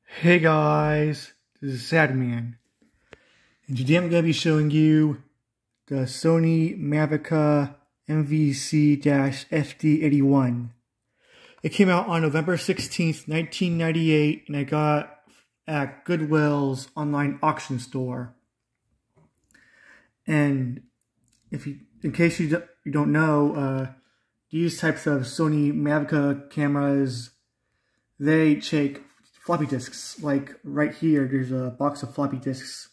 Hey guys, this is Sadman, and today I'm going to be showing you the Sony Mavica MVC-FD81. It came out on November 16th, 1998, and I got it at Goodwill's online auction store. And in case you don't know, these types of Sony Mavica cameras, they take floppy disks. Like right here, there's a box of floppy disks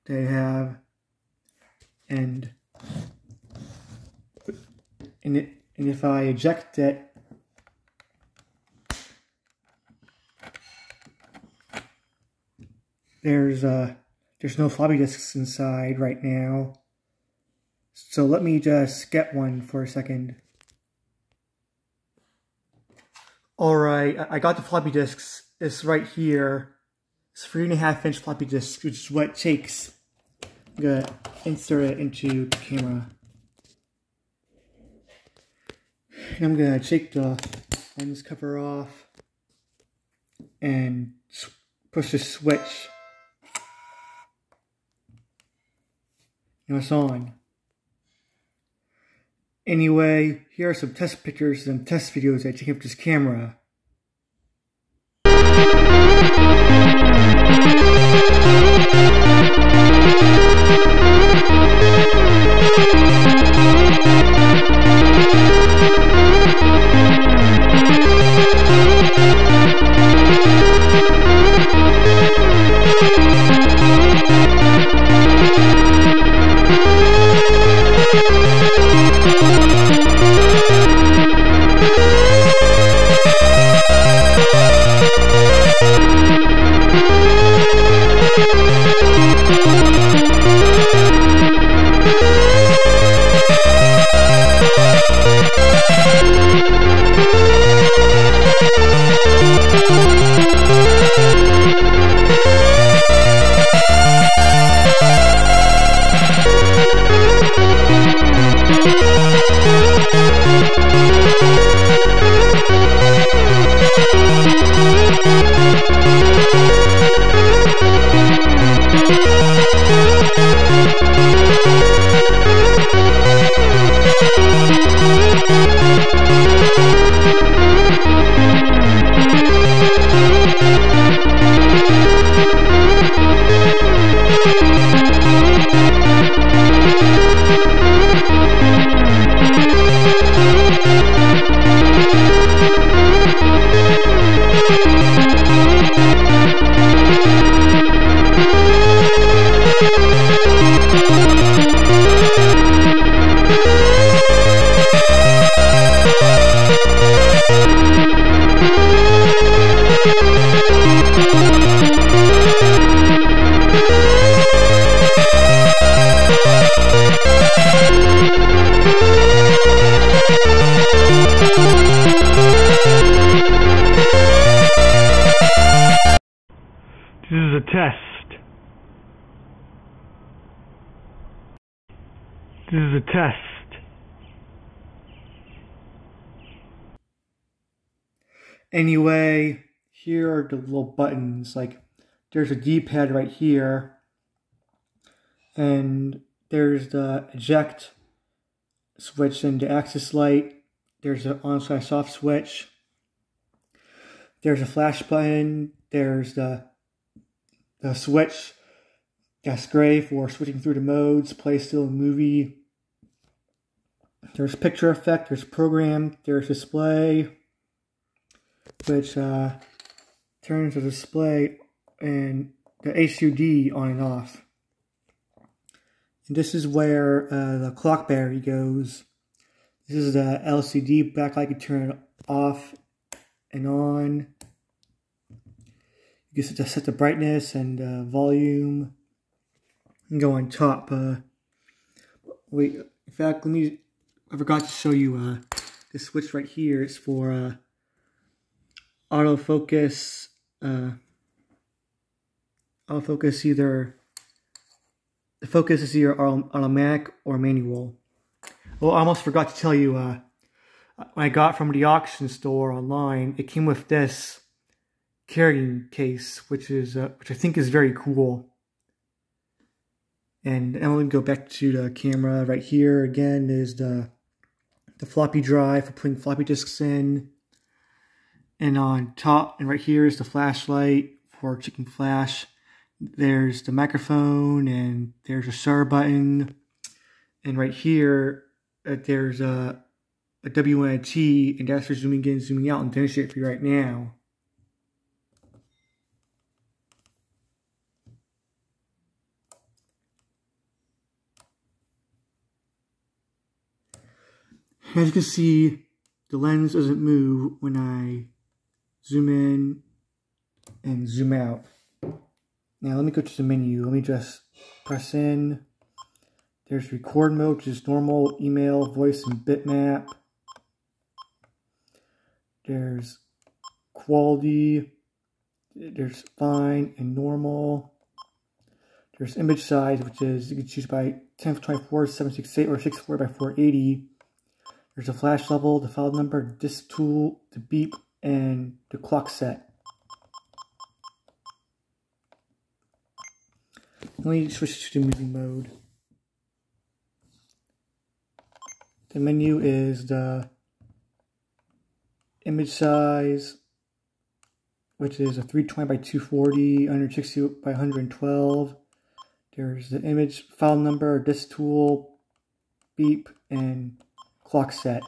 they have, and if I eject it, there's no floppy disks inside right now. So let me just get one for a second. Alright, I got the floppy disks. It's right here. It's 3.5-inch floppy disk, which is what it takes. I'm gonna insert it into the camera. And I'm gonna take the lens cover off and push the switch. Now it's on. Anyway, here are some test pictures and test videos I took of this camera. This is a test. This is a test. Anyway, here are the little buttons. Like, there's a D-pad right here, and there's the eject switch and the axis light. There's the on/off switch. There's a flash button. There's the switch that's gray for switching through the modes, play still and movie. There's picture effect, there's program, there's display, which turns the display and the HUD on and off. And this is where the clock battery goes. This is the LCD backlight. You turn it off and on. You can just set the brightness and volume and go on top. Wait, in fact, I forgot to show you this switch right here. It's for autofocus. Autofocus either, the focus is either automatic or manual. Well, I almost forgot to tell you, when I got from the auction store online, it came with this. carrying case, which I think is very cool. And I'm going to go back to the camera. Right here again is the floppy drive for putting floppy disks in. And on top and right here is the flashlight for checking flash. There's the microphone and there's a star button. And right here there's a W and a T, and that's for zooming in, zooming out, and demonstrate it for you right now. As you can see, the lens doesn't move when I zoom in and zoom out. Now let me go to the menu. Let me just press in. There's record mode, which is normal, email, voice, and bitmap. There's quality. There's fine and normal. There's image size, which is you can choose by 1024, 768, or 64 by 480. There's a flash level, the file number, disk tool, the beep, and the clock set. Let me switch to movie mode. The menu is the image size, which is a 320 by 240, 160 by 112. There's the image file number, disk tool, beep, and clock set.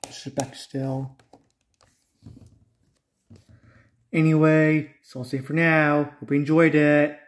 Just sit back still. Anyway, so I'll say for now. Hope you enjoyed it.